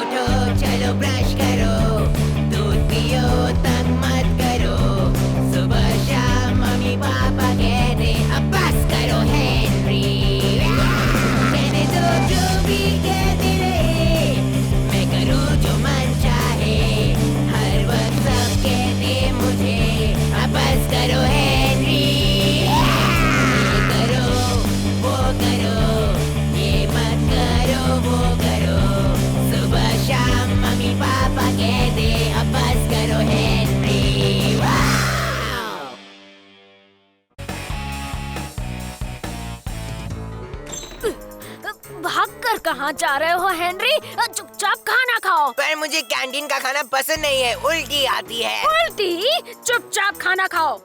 उठो चलो ब्रश करो, दूध पियो तंग मत करो, सुबह शाम मम्मी पापा कहते अब बस करो हेनरी। कहने दो जो भी कहते रहे, मैं करूँ जो मन चाहे, हर वक्त सब कहते मुझे अब बस करो हेनरी। ये करो वो करो, ये मत करो वो करो, सुबह शाम मम्मी पापा कहते अब बस करो हेनरी। भाग कर कहाँ जा रहे हो हेनरी? चुपचाप खाना खाओ। पर मुझे कैंटीन का खाना पसंद नहीं है, उल्टी आती है। उल्टी? चुपचाप खाना खाओ।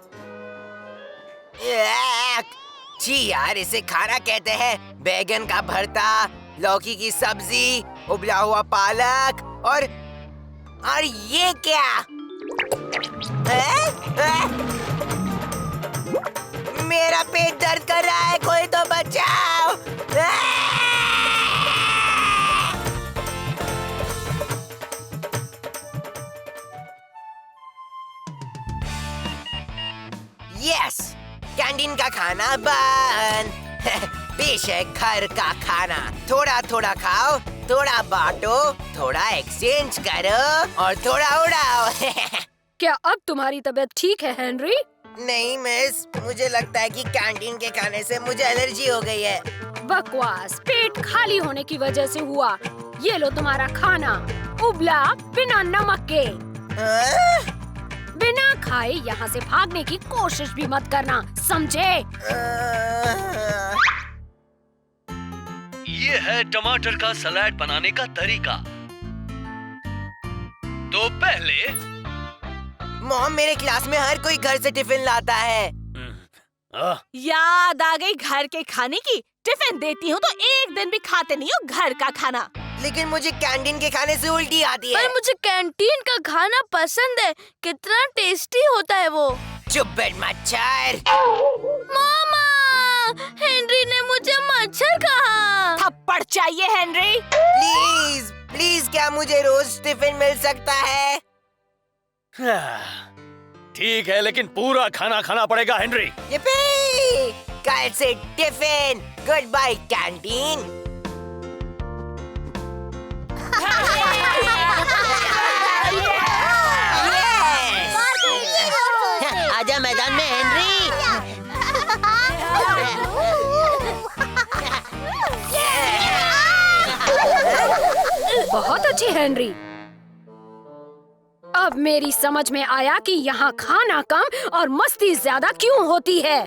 जी यार, इसे खाना कहते हैं। बैगन का भरता, लौकी की सब्जी, उबला हुआ पालक और ये क्या? मेरा पेट दर्द कर रहा है, कोई तो बचाओ। यस, कैंटीन का खाना बंद। बेशक घर का खाना, थोड़ा थोड़ा खाओ, थोड़ा बांटो, थोड़ा एक्सचेंज करो और थोड़ा उड़ाओ। क्या अब तुम्हारी तबीयत ठीक है हेनरी? नहीं मिस, मुझे लगता है कि कैंटीन के खाने से मुझे एलर्जी हो गई है। बकवास, पेट खाली होने की वजह से हुआ। ये लो तुम्हारा खाना, उबला बिना नमक के। बिना खाए यहाँ से भागने की कोशिश भी मत करना, समझे? ये है टमाटर का सलाद बनाने का तरीका। तो पहले मॉम, मेरे क्लास में हर कोई घर से टिफिन लाता है। याद आ गई घर के खाने की। टिफिन देती हूँ तो एक दिन भी खाते नहीं हो घर का खाना। लेकिन मुझे कैंटीन के खाने से उल्टी आती है। पर मुझे कैंटीन का खाना पसंद है, कितना टेस्टी होता है वो। चुप बैठ मच्छर। मामा, हेनरी ने मुझे मच्छर कहा। थप्पड़ चाहिए हेनरी? प्लीज प्लीज, क्या मुझे रोज टिफिन मिल सकता है? ठीक है, लेकिन पूरा खाना खाना पड़ेगा हेनरी। yippee! कल से टिफिन, गुड बाय कैंटीन। आजा मैदान में हेनरी। बहुत अच्छी हेनरी। अब मेरी समझ में आया कि यहाँ खाना कम और मस्ती ज्यादा क्यों होती है।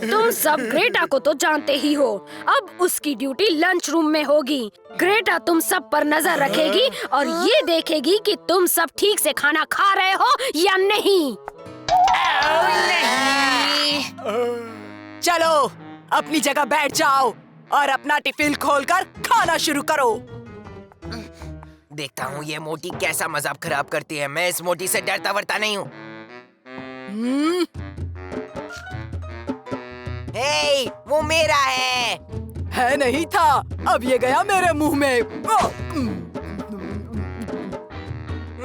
तुम सब ग्रेटा को तो जानते ही हो। अब उसकी ड्यूटी लंच रूम में होगी। ग्रेटा तुम सब पर नजर रखेगी और ये देखेगी कि तुम सब ठीक से खाना खा रहे हो या नहीं। चलो अपनी जगह बैठ जाओ और अपना टिफिन खोलकर खाना शुरू करो। देखता हूँ ये मोटी कैसा मजाक खराब करती है। मैं इस मोटी से डरता वरता नहीं हूँ। हे, वो मेरा है नहीं था, अब ये गया मेरे मुंह में।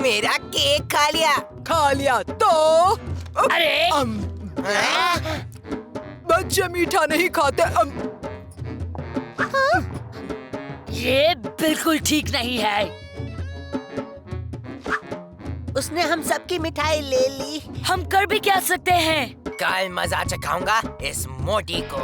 मेरा केक खा लिया। खा लिया तो? अरे बच्चे मीठा नहीं खाते। ये बिल्कुल ठीक नहीं है। उसने हम सबकी मिठाई ले ली। हम कर भी क्या सकते हैं? कल मजा चखाऊंगा इस मोटी को।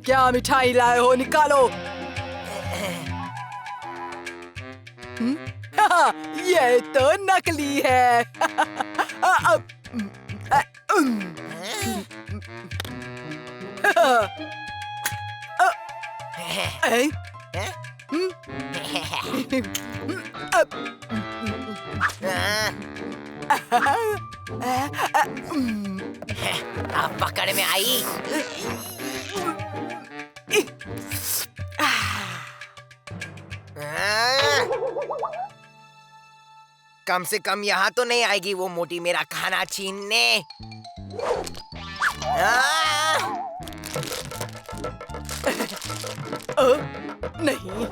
क्या मिठाई लाए हो, निकालो। ये तो नकली है। अब पकड़ में आई। कम से कम यहाँ तो नहीं आएगी वो मोटी मेरा खाना छीनने। नहीं।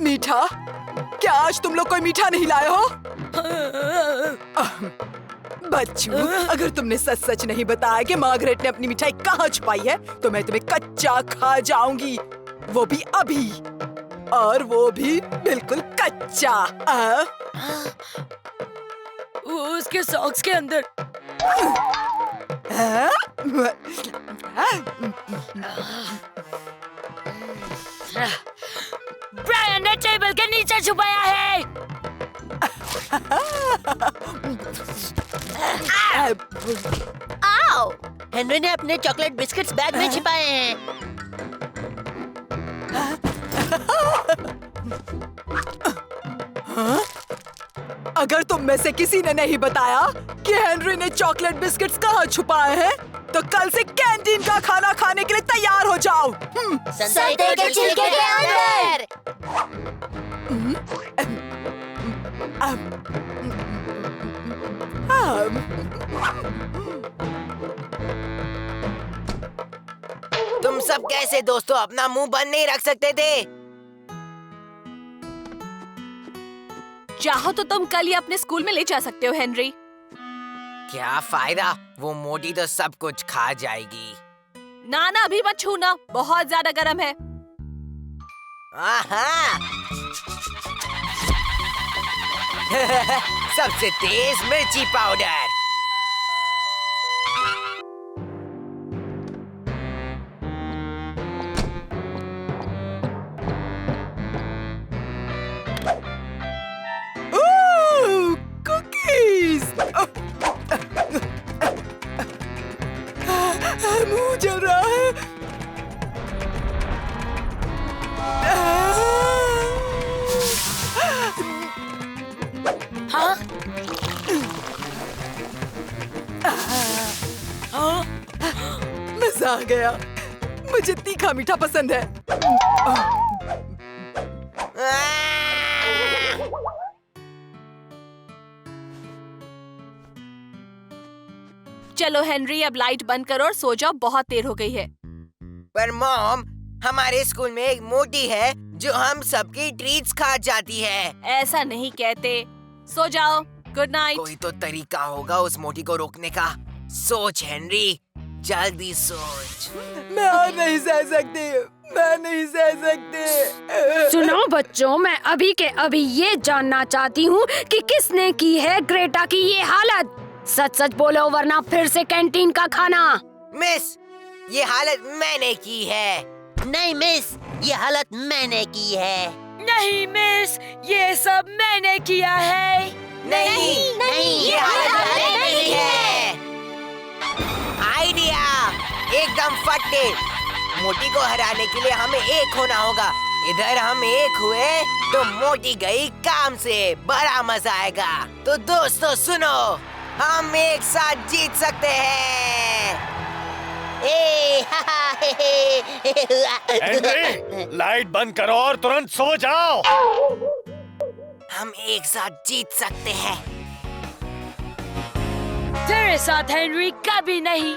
मीठा, क्या आज तुम लोग कोई मीठा नहीं लाए हो? बच्चू, अगर तुमने सच सच नहीं बताया कि मार्गरेट ने अपनी मिठाई कहाँ छुपाई है, तो मैं तुम्हें कच्चा खा जाऊंगी, वो भी अभी, और वो भी बिल्कुल कच्चा। उसके सॉक्स के अंदर। ब्रायन ने टेबल के नीचे छुपाया है। आओ, हेनरी ने अपने चॉकलेट बिस्किट्स बैग में छिपाए हैं। अगर तुम में से किसी ने नहीं बताया कि हेनरी ने चॉकलेट बिस्किट्स कहाँ छुपाए हैं, तो कल से कैंटीन का खाना खाने के लिए तैयार हो जाओ। संतरे के छिलके के अंदर। तुम सब कैसे दोस्तों अपना मुंह बंद नहीं रख सकते थे? चाहो तो तुम कल ही अपने स्कूल में ले जा सकते हो हेनरी। क्या फायदा, वो मोटी तो सब कुछ खा जाएगी। ना ना, अभी मत छूना, बहुत ज्यादा गर्म है। आहा। सबसे तेज मिर्ची पाउडर। कुकीज। मुंह जल रहा है। हाँ? मजा आ गया, मुझे तीखा मीठा पसंद है। चलो हेनरी, अब लाइट बंद करो और सो जाओ, बहुत देर हो गई है। पर मॉम, हमारे स्कूल में एक मोटी है जो हम सबकी ट्रीट्स खा जाती है। ऐसा नहीं कहते, सो जाओ, गुड नाइट। कोई तो तरीका होगा उस मोटी को रोकने का। सोच हेनरी, जल्दी सोच। मैं और नहीं सह सकती, मैं नहीं सह सकती। सुनो बच्चों, मैं अभी के अभी ये जानना चाहती हूँ कि किसने की है ग्रेटा की ये हालत। सच सच बोलो, वरना फिर से कैंटीन का खाना। मिस, ये हालत मैंने की है। नहीं मिस, ये हालत मैंने की है। नहीं मिस, ये सब मैंने किया है। नहीं, ये हालत मैंने की है। आइडिया, एकदम फटे। मोटी को हराने के लिए हमें एक होना होगा। इधर हम एक हुए तो मोटी गई काम से, बड़ा मजा आएगा। तो दोस्तों सुनो, हम एक साथ जीत सकते हैं। हेनरी, लाइट बंद करो और तुरंत सो जाओ। हम एक साथ जीत सकते हैं। तेरे साथ हेनरी कभी नहीं।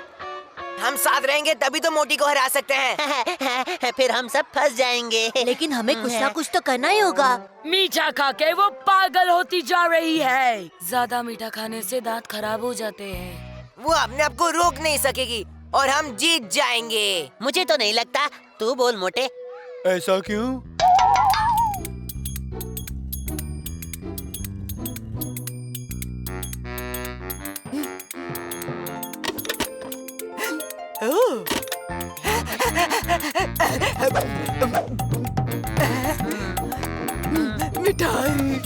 हम साथ रहेंगे तभी तो मोटी को हरा सकते हैं। फिर हम सब फंस जाएंगे। लेकिन हमें कुछ ना कुछ तो करना ही होगा। मीठा खा के वो पागल होती जा रही है। ज्यादा मीठा खाने से दांत खराब हो जाते हैं। वो अपने आप को रोक नहीं सकेगी और हम जीत जाएंगे। मुझे तो नहीं लगता, तू बोल मोटे। ऐसा क्यों? मिठाई।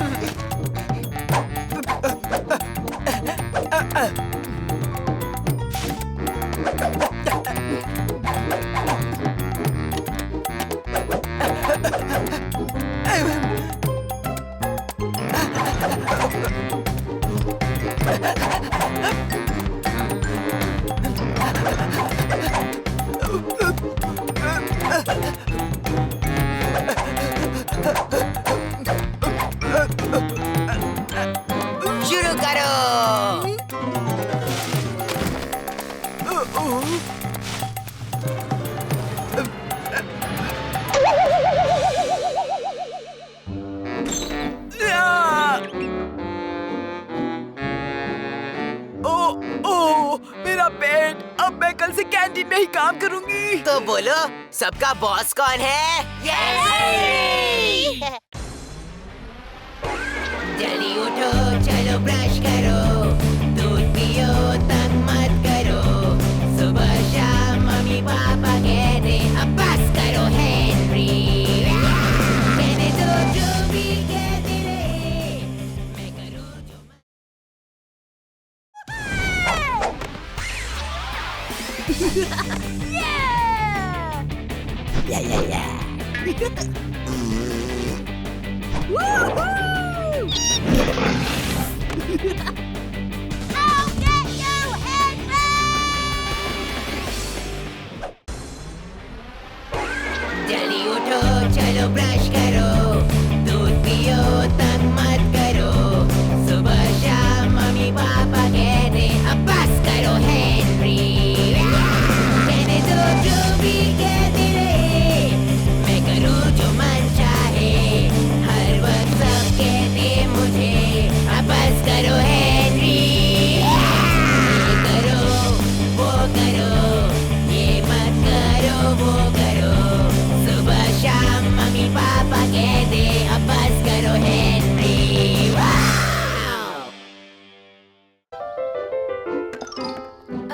मेरा पेट। अब मैं कल से कैंटीन में ही काम करूंगी। तो बोलो, सबका बॉस कौन है? जल्दी उठो, चलो ब्रश करो, दूध पियो, तंग मत करो। सुबह शाम मम्मी पापा कहते अब बस करो हेनरी। कहने दो जो भी कहते रहे, मैं करूँ जो जल्दी उठो, चलो ब्रश करो, दूध पियो, तंग मत करो। सुबह शाम मम्मी पापा कहते अब बस करो हेनरी। कहने दो जो भी कहते रहे, मैं करूँ जो मन चाहे। हर वक्त सब कहते मुझे अब बस करो हेनरी। ये करो, वो करो, ये मत करो, वो करो। सुबह शाम मम्मी पापा कहते अब बस करो हेनरी। वाव!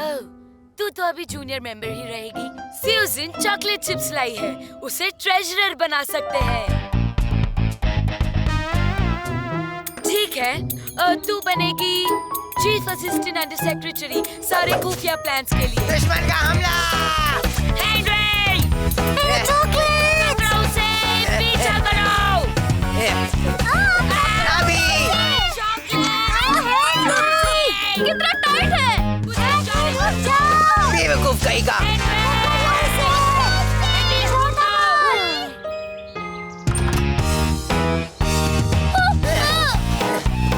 ओह, तू तो अभी जूनियर मेंबर ही रहेगी। स्यूजन चॉकलेट चिप्स लाई है, उसे ट्रेजरर बना सकते हैं। ठीक है, तू बनेगी चीफ असिस्टेंट एंड सेक्रेटरी सारे खुफिया प्लान्स के लिए। दुश्मन का हमला! हेनरी! पकड़ो उसे, पीछा करो! अभी! कितना टाइट है! बेवकूफ कहेगा।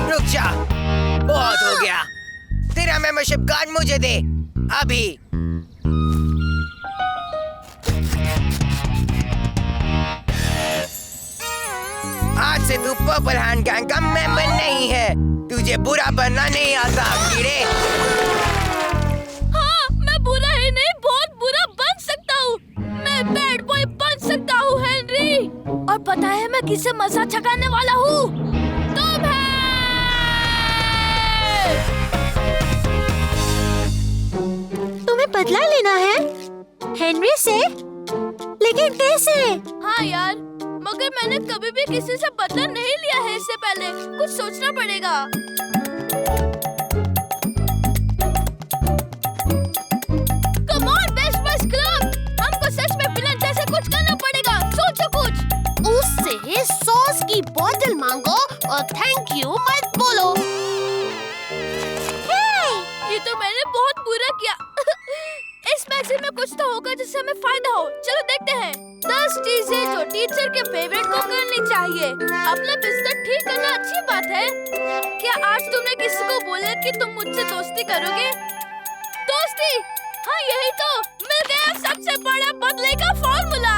रुक जा, बहुत हो गया। तेरा मेंबरशिप कार्ड मुझे दे अभी। आज से तू पर्पल हैंड गैंग का मेंबर नहीं है। तुझे बुरा बनना नहीं आता कीड़े। हाँ, मैं बुरा ही नहीं, बहुत बुरा बन सकता हूँ। मैं बैड बॉय बन सकता हूँ हेनरी। और पता है मैं किसे मजा चखाने वाला हूँ? तुम है। तुम्हें बदला लेना है हेनरी से, लेकिन कैसे? हाँ यार, मगर मैंने कभी भी किसी से बदला नहीं लिया है इससे पहले। कुछ सोचना पड़ेगा। Come on, Best Boys Club! हमको सच में विलन जैसे कुछ करना पड़ेगा। सोचो कुछ। उससे सॉस की बोतल मांगो और थैंक यू मत बोलो। ये तो मैंने बहुत बुरा किया। इस मैगजीन में कुछ तो होगा जिससे हमें फायदा हो। चलो देखते हैं। 10 चीजें जो टीचर के फेवरेट को करनी चाहिए। अपना बिस्तर ठीक करना अच्छी बात है। क्या आज तुमने किसी को बोला कि तुम मुझसे दोस्ती करोगे? दोस्ती? हाँ, यही तो मिल गया सबसे बड़ा बदले का फॉर्मूला।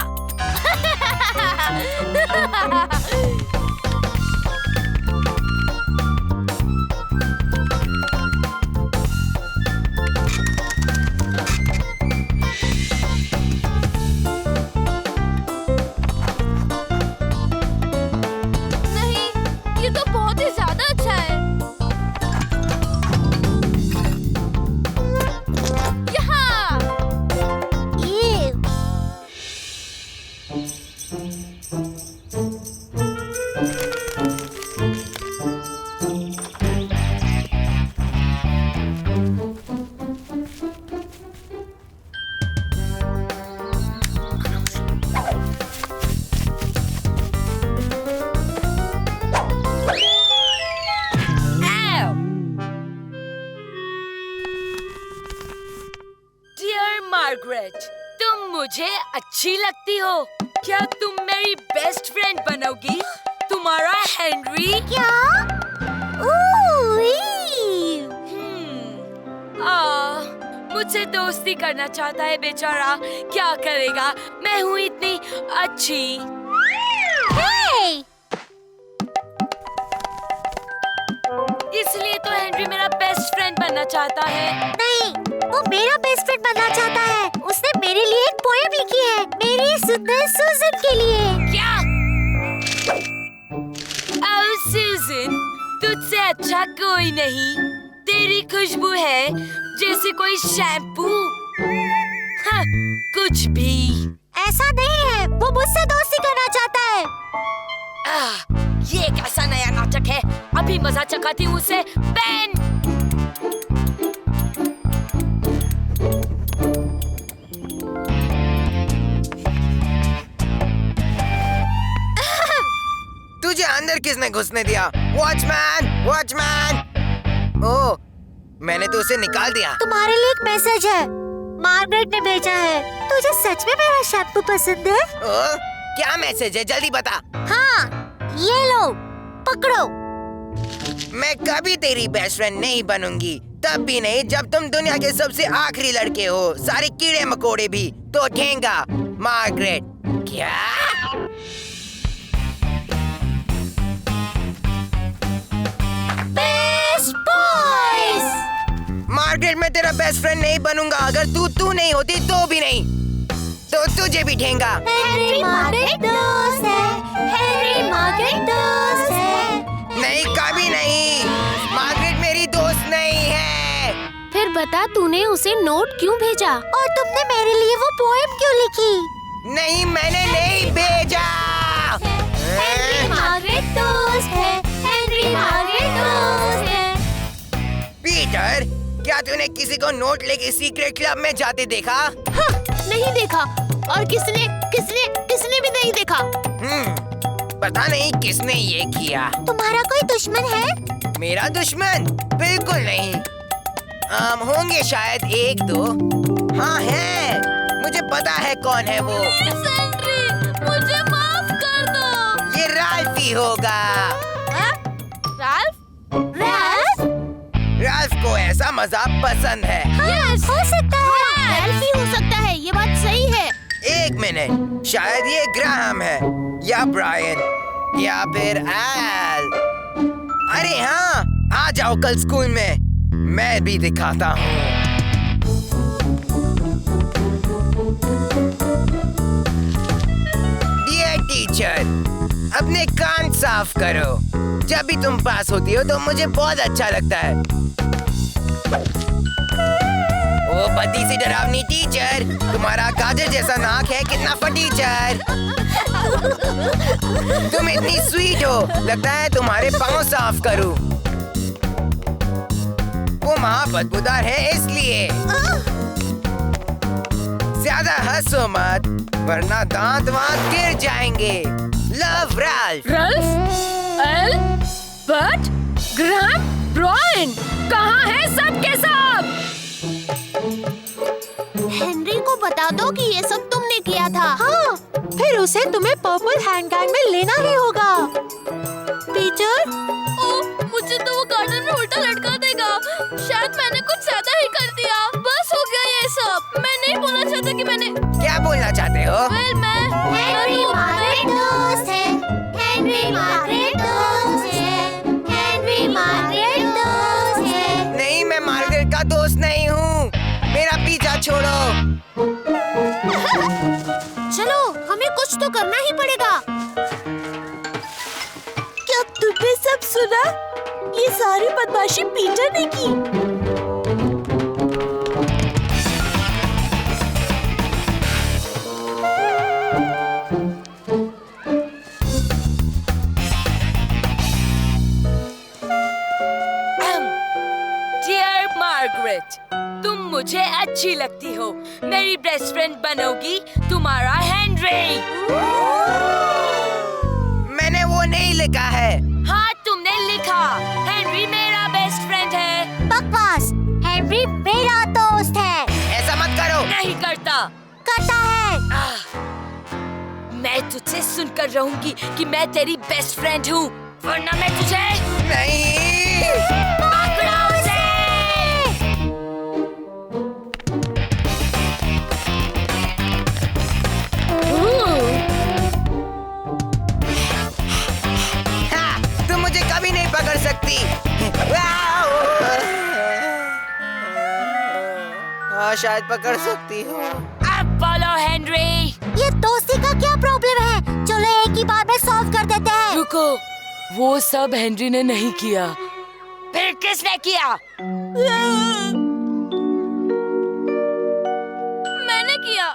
मार्गरेट, तुम मुझे अच्छी लगती हो। क्या तुम मेरी बेस्ट फ्रेंड बनोगी? तुम्हारा हेनरी। क्या? मुझसे दोस्ती करना चाहता है बेचारा। क्या करेगा? मैं हूँ इतनी अच्छी। इसलिए तो हेनरी मेरा बेस्ट फ्रेंड बनना चाहता है। नहीं, वो मेरा बेस्ट फ्रेंड बनना चाहता है। उसने मेरे लिए एक पोएम लिखी है, मेरी सुंदर सूजन के लिए। क्या? ओह सूजन, तुझसे अच्छा कोई नहीं। तेरी खुशबू है जैसे कोई शैम्पू। हाँ, कुछ भी। ऐसा नहीं है, वो मुझसे दोस्ती करना चाहता है। ये कैसा नया नाटक है? अभी मजा चखाती हूँ उसे। पेन। तुझे अंदर किसने घुसने दिया? Watchman, watchman! ओह, मैंने तो उसे निकाल दिया। तुम्हारे लिए एक मैसेज है, मार्गरेट ने भेजा है। तुझे सच में मेरा शैम्पू पसंद है? ओह, क्या मैसेज है? जल्दी बता। हाँ, ये लो, पकड़ो। मैं कभी तेरी बेस्ट फ्रेंड नहीं बनूंगी, तब भी नहीं जब तुम दुनिया के सबसे आखिरी लड़के हो। सारे कीड़े मकोड़े भी तो ठेंगा। मार्गरेट। क्या? Best boys. मार्गरेट, मैं तेरा बेस्ट फ्रेंड नहीं बनूंगा। अगर तू नहीं होती तो भी नहीं, तो तुझे भी ठेंगा। हेनरी मार्गरेट दोस्त है, हेनरी मार्गरेट दोस्त है। नहीं, कभी नहीं। मार्गरेट मेरी दोस्त नहीं है। फिर बता, तूने उसे नोट क्यों भेजा? और तुमने मेरे लिए वो पोएम क्यों लिखी? नहीं, मैंने नहीं भेजा। हेनरी मार्गरेट दोस्त है, हेनरी मार्गरेट दोस्त है। पीटर, क्या तूने किसी को नोट लेके सीक्रेट क्लब में जाते देखा? हाँ, नहीं देखा। और किसने भी नहीं देखा। पता नहीं किसने ये किया। तुम्हारा कोई दुश्मन है? मेरा दुश्मन? बिल्कुल नहीं। होंगे शायद एक दो। हाँ है, मुझे पता है कौन है वो। हेनरी, मुझे माफ कर दो। ये राल्फ ही होगा। राल्फ? राल्फ? राल्फ को ऐसा मजाक पसंद है। यस, हो सकता है। राल्फ ही हो सकता है, ये बात सही है। एक मिनट, शायद ये ग्राहम है या ब्रायन या फिर एल। अरे हाँ, आ जाओ कल स्कूल में, मैं भी दिखाता हूँ। डियर टीचर, अपने कान साफ करो। जब भी तुम पास होती हो तो मुझे बहुत अच्छा लगता है। ओ बद्दी सी डरावनी टीचर, तुम्हारा गाजर जैसा नाक है, कितना फटीचर। तुम इतनी स्वीट हो, लगता है तुम्हारे पाँव साफ करूं। वो माँ बदबूदार है इसलिए। ज्यादा हंसो मत, वरना दांत वांत गिर जाएंगे। Love Ralph. Ralph, Al, Bert, Graham, Brian, कहाँ है सब के सब? हेनरी को बता दो कि ये सब तुमने किया था। हाँ, फिर उसे तुम्हें पर्पल हैंड गैंग में लेना ही होगा। पीटर? ओह, मुझे तो वो गार्डन में उल्टा लटका देगा। शायद मैंने कुछ ज्यादा ही कर दिया। बस हो गया ये सब। मैं नहीं बोलना चाहता कि मैंने। क्या बोलना चाहते हो? वेल, मैं हेनरी मार्गरेट दोस्त है, हेनरी मार्गरेट दोस्त है, हेनरी मार्गरेट दोस्त है। नहीं, मैं मार्गरेट का दोस्त नहीं हूँ। मेरा पीछा छोड़ो। चलो, हमें कुछ तो करना ही पड़ेगा। क्या तुमने सब सुना? ये सारी बदमाशी पीटर ने की। डियर मार्गरेट, तुम मुझे अच्छी लगती हो। मेरी बेस्ट फ्रेंड बनोगी तुम्हारा हेनरी। मैंने वो नहीं लिखा है। हाँ, तुमने लिखा। हेनरी मेरा बेस्ट फ्रेंड है। बकवास, हेनरी मेरा दोस्त है। ऐसा मत करो। नहीं करता। करता है। मैं तुझसे सुनकर रहूंगी कि मैं तेरी बेस्ट फ्रेंड हूँ, वरना मैं तुझे नहीं। पकड़ो उसे। हाँ, तुम मुझे कभी नहीं पकड़ सकती। शायद पकड़ सकती हो। अब बोलो हेनरी। ये दोस्ती का क्या प्रॉब्लम है? चलो एक ही बार में सॉल्व कर देते हैं। रुको, वो सब हेनरी ने नहीं किया। फिर किसने किया? मैंने किया।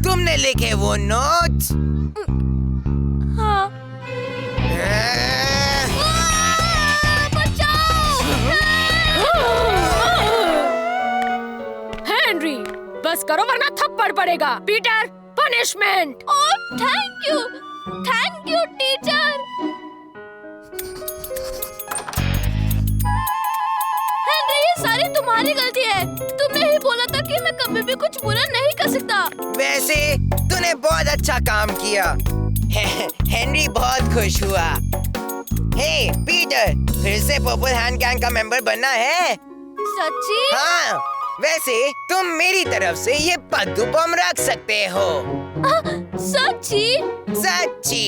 तुमने लिखे वो नोट्स? हाँ। हेनरी, बस करो वरना थप्पड़ पड़ेगा। Peter, punishment. Oh, thank you teacher. Henry, ये सारी तुम्हारी गलती है। तुमने ही बोला था कि मैं कभी भी कुछ बुरा नहीं कर सकता। वैसे तूने बहुत अच्छा काम किया। हेनरी बहुत खुश हुआ। हे पीटर, फिर से पर्पल हैंड गैंग का मेंबर बनना है? सच्ची? हाँ, वैसे तुम मेरी तरफ से ये पद्दू बम रख सकते हो। सच्ची? सच्ची।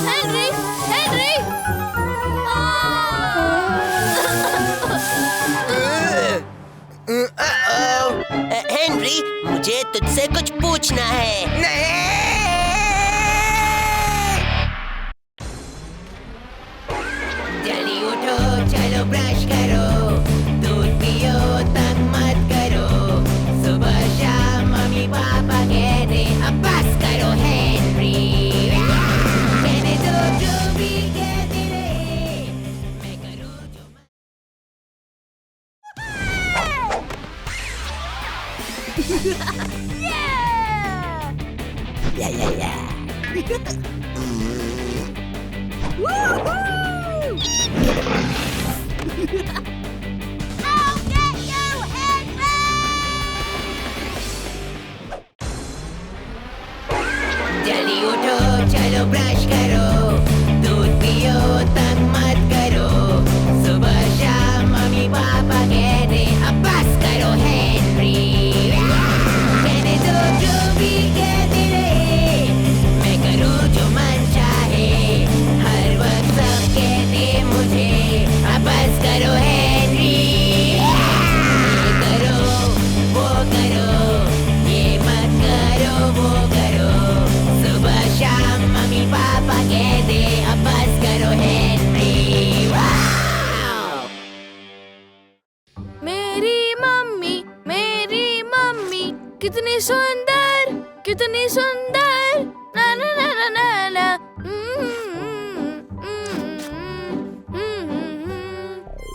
Henry, Henry. हेनरी, मुझे तुझसे कुछ पूछना है। नहीं। जल्दी उठो, चलो ब्रश करो, दूध पियो, तंग मत करो। सुबह शाम मम्मी पापा कहते अब बस करो हेनरी। कहने दो जो भी कहते रहे, मैं करूँ जो जल्दी उठो, चलो ब्रश करो, दूध पियो, तंग मत करो। सुबह शाम मम्मी पापा कहते अब बस करो हेनरी। कहने दो जो भी कहते रहे, मैं करूँ जो मन चाहे। हर वक्त सब कहते मुझे अब बस करो हेनरी। ये करो, वो करो, ये मत करो, वो करो। सुबह शाम मम्मी पापा कहते अब बस करो हेनरी। वाव! मेरी मम्मी कितनी सुंदर, कितनी सुंदर। ना ना ना ना ना ना।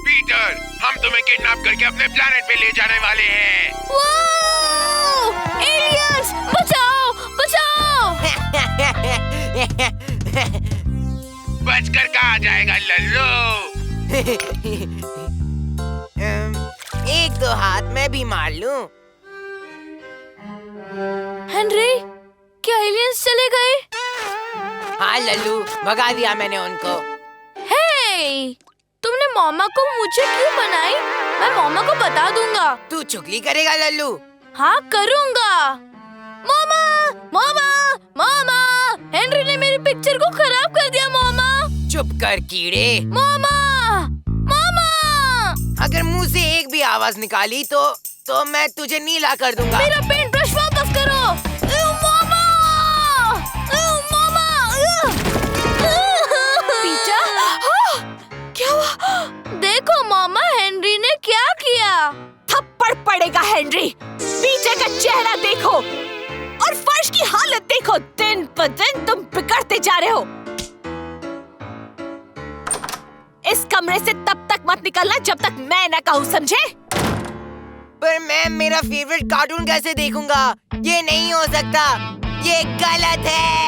पीटर, हम तुम्हें किडनैप करके अपने प्लेनेट पे ले जाने वाले हैं। वाओ! एलियंस, बचाओ, बचाओ! बचकर कहाँ जाएगा लल्लू? एक दो हाथ मैं भी मार लूं। हेनरी, क्या एलियंस चले गए? हाँ लल्लू, भगा दिया मैंने उनको। हे, तुमने मामा को मुझे क्यों बनाई? मैं मामा को बता दूंगा। तू चुगली करेगा लल्लू? हाँ करूंगा। मामा, मामा, मामा, हेनरी ने मेरी पिक्चर को खराब कर दिया मामा। चुप कर कीड़े। मामा, मामा। अगर मुंह से एक भी आवाज निकाली तो मैं तुझे नीला कर दूंगा। मेरा पेंट ब्रश वापस करो। मामा, मामा। पीछा? क्या हुआ? देखो मामा, हेनरी ने क्या किया? थप्पड़ पड़ेगा हेनरी। पीछे का चेहरा देखो और फर्श की हालत देखो। दिन ब दिन तुम बिगड़ते जा रहे हो। इस कमरे से तब तक मत निकलना जब तक मैं न कहूँ, समझे? पर मैं मेरा फेवरेट कार्टून कैसे देखूंगा? ये नहीं हो सकता, ये गलत है।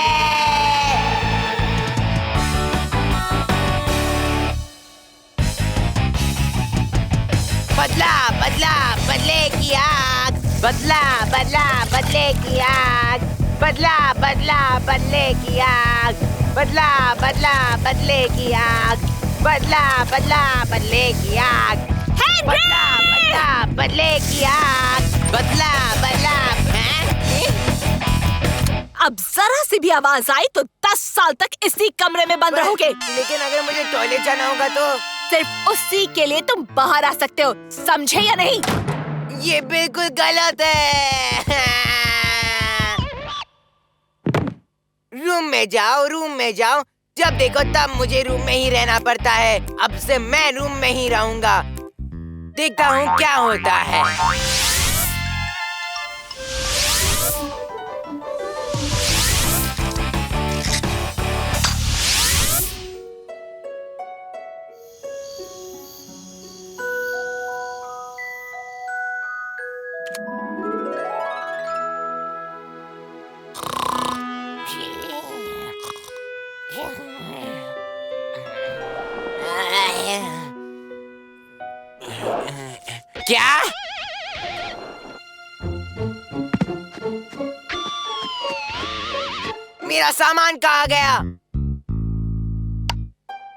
बदला बदला बदले की आग, बदला बदला बदले की आग, बदला बदला बदले की आग, बदला बदला बदले की आग, बदला बदला बदले की आग, बदला बदला बदले की आग, बदला बदला। अब जरा सी भी आवाज आई तो 10 साल तक इसी कमरे में बंद रहोगे। लेकिन अगर मुझे टॉयलेट जाना होगा तो सिर्फ उसी के लिए तुम बाहर आ सकते हो, समझे या नहीं? ये बिल्कुल गलत है। रूम में जाओ। जब देखो तब मुझे रूम में ही रहना पड़ता है। अब से मैं रूम में ही रहूंगा। देखता हूँ क्या होता है। क्या? मेरा सामान कहाँ गया?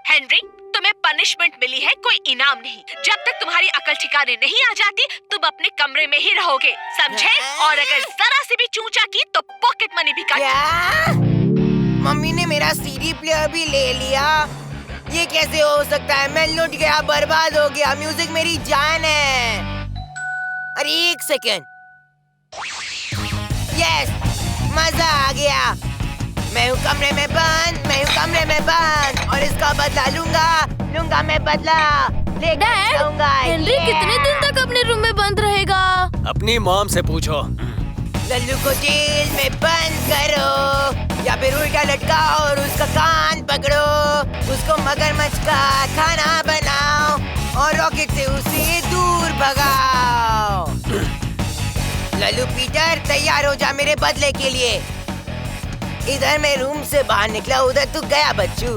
हेनरी, तुम्हें पनिशमेंट मिली है, कोई इनाम नहीं। जब तक तुम्हारी अकल ठिकाने नहीं आ जाती, तुम अपने कमरे में ही रहोगे, समझे? और अगर जरा से भी चूचा की तो पॉकेट मनी भी काट। क्या? मम्मी ने मेरा सीडी प्लेयर भी ले लिया। ये कैसे हो सकता है? मैं लुट गया, बर्बाद हो गया। म्यूजिक मेरी जान है। अरे एक सेकेंड। यस, मजा आ गया। मैं हूँ कमरे में बंद और इसका बदला लूंगा मैं बदला। डैड, हेनरी कितने दिन तक अपने रूम में बंद रहेगा? अपनी मॉम से पूछो। लल्लू को जेल में बंद करो या फिर उल्टा लटकाओ और उसका कान पकड़ो। उसको मगरमच्छ का खाना बनाओ और रॉकेट से उसे दूर भगाओ। लल्लू पीटर, तैयार हो जा मेरे बदले के लिए। इधर मैं रूम से बाहर निकला, उधर तू गया बच्चू।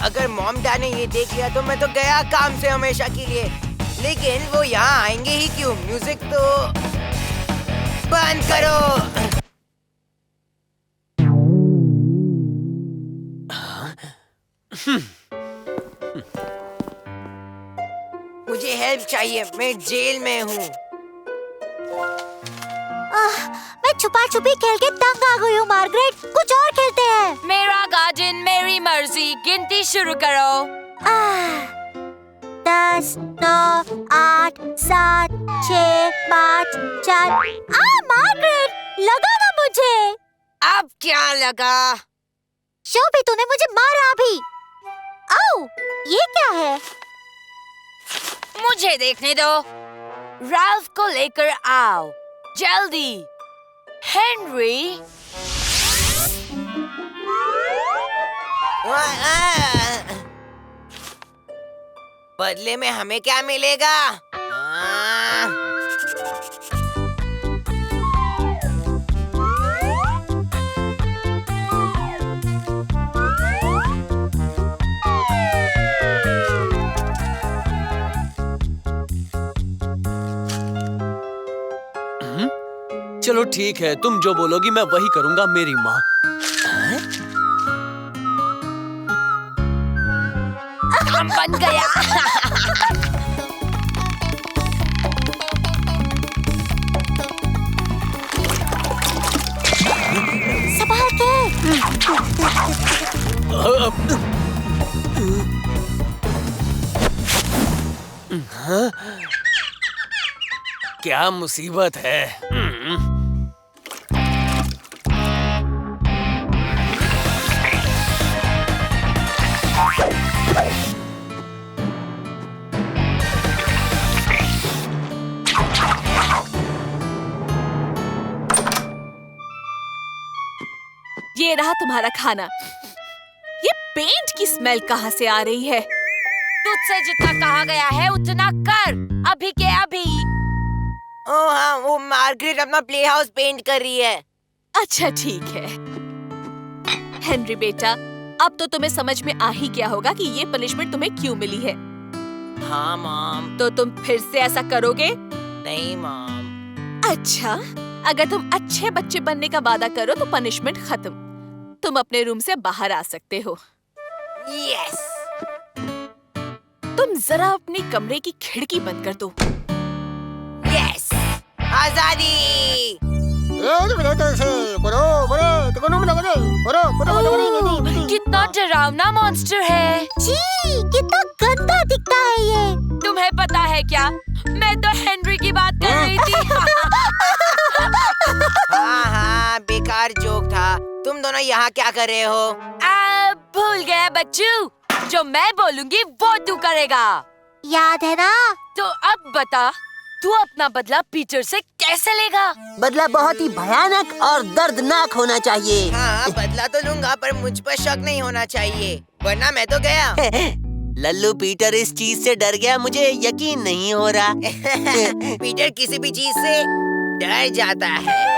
अगर मॉम डैड ने ये देख लिया तो मैं तो गया काम से हमेशा के लिए। लेकिन वो यहाँ आएंगे ही क्यों? म्यूजिक तो बंद करो। मुझे हेल्प चाहिए, मैं जेल में हूँ। मैं छुपा छुपी खेल के तंग आ गई हूँ मार्गरेट, कुछ और खेलते हैं। मेरा गार्डन मेरी मर्जी, गिनती शुरू करो। 10, 9, 8, 7, 6, 5, 4। मार्गरेट, लगा ना मुझे। अब क्या लगा? शोभी, तूने मुझे मारा अभी। आओ, ये क्या है? मुझे देखने दो। राल्फ को लेकर आओ, जल्दी। हेनरी, बदले में हमें क्या मिलेगा? चलो ठीक है, तुम जो बोलोगी मैं वही करूंगा मेरी माँ। हम बन गया। संभाल के। क्या मुसीबत है? ये रहा तुम्हारा खाना। ये पेंट की स्मेल कहाँ से आ रही है? तुझसे जितना कहा गया है उतना कर, अभी के अभी। ओह हाँ, वो मार्गरेट अपना प्ले हाउस पेंट कर रही है। अच्छा ठीक है। हेनरी बेटा, अब तो तुम्हें समझ में आ ही गया होगा कि ये पनिशमेंट तुम्हें क्यों मिली है। हाँ मॉम। तो तुम फिर से ऐसा करोगे? नहीं मॉम। अच्छा, अगर तुम अच्छे बच्चे बनने का वादा करो तो पनिशमेंट खत्म। तुम अपने रूम से बाहर आ सकते हो। यस। तुम जरा अपनी कमरे की खिड़की बंद कर दो। यस। आजादी। कितना डरावना मॉन्स्टर है। छी, कितना गंदा दिखता है ये। तुम्हें पता है क्या, मैं तो हेनरी की बात कर रही थी। हाँ हाँ, बेकार जोक था। तुम दोनों यहाँ क्या कर रहे हो? भूल गया बच्चू, जो मैं बोलूंगी वो तू करेगा। याद है ना? तो अब बता, तू अपना बदला पीटर से कैसे लेगा? बदला बहुत ही भयानक और दर्दनाक होना चाहिए। हाँ, बदला तो लूंगा, पर मुझ पर शक नहीं होना चाहिए, वरना मैं तो गया। लल्लू, पीटर इस चीज से डर गया, मुझे यकीन नहीं हो रहा। पीटर किसी भी चीज से डर जाता है।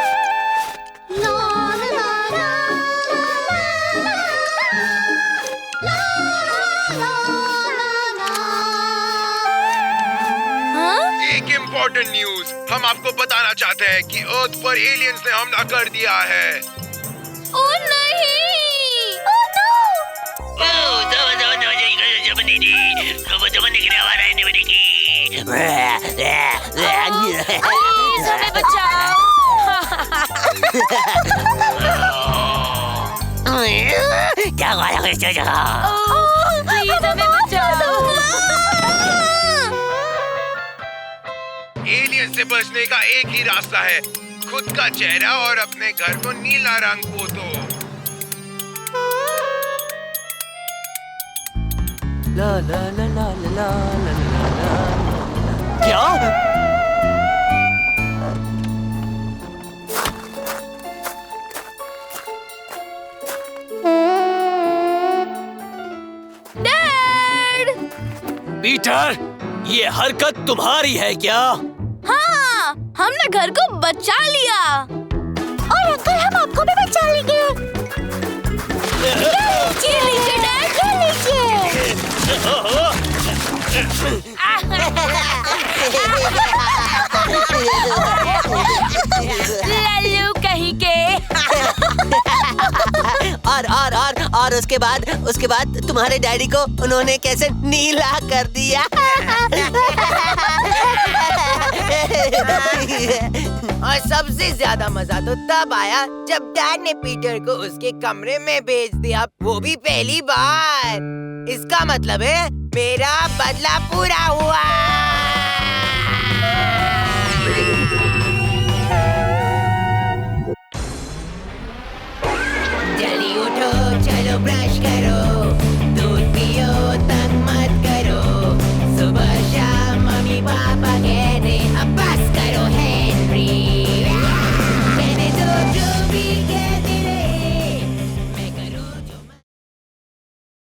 एक इम्पोर्टेंट न्यूज, हम आपको बताना चाहते हैं कि अर्थ पर एलियंस ने हमला कर दिया है। ओह नहीं! प्लीज हमें बचाओ। प्लीज हमें बचाओ। एलियन से बचने का एक ही रास्ता है, खुद का चेहरा और अपने घर को नीला रंग पोतो। ला ला ला ला ला ला ला ला। क्या? डैड! पीटर, ये हरकत तुम्हारी है क्या? हाँ, हमने घर को बचा लिया। और अंकल, हम आपको भी बचा लेंगे। ये लीजिए डैड, ये लीजिए। लल्लू कहीं के। और उसके बाद तुम्हारे डैडी को उन्होंने कैसे नीला कर दिया। और सबसे ज्यादा मजा तो तब आया जब डैड ने पीटर को उसके कमरे में भेज दिया, वो भी पहली बार। इसका मतलब है मेरा बदला पूरा हुआ। जल्दी उठो, चलो ब्रश कर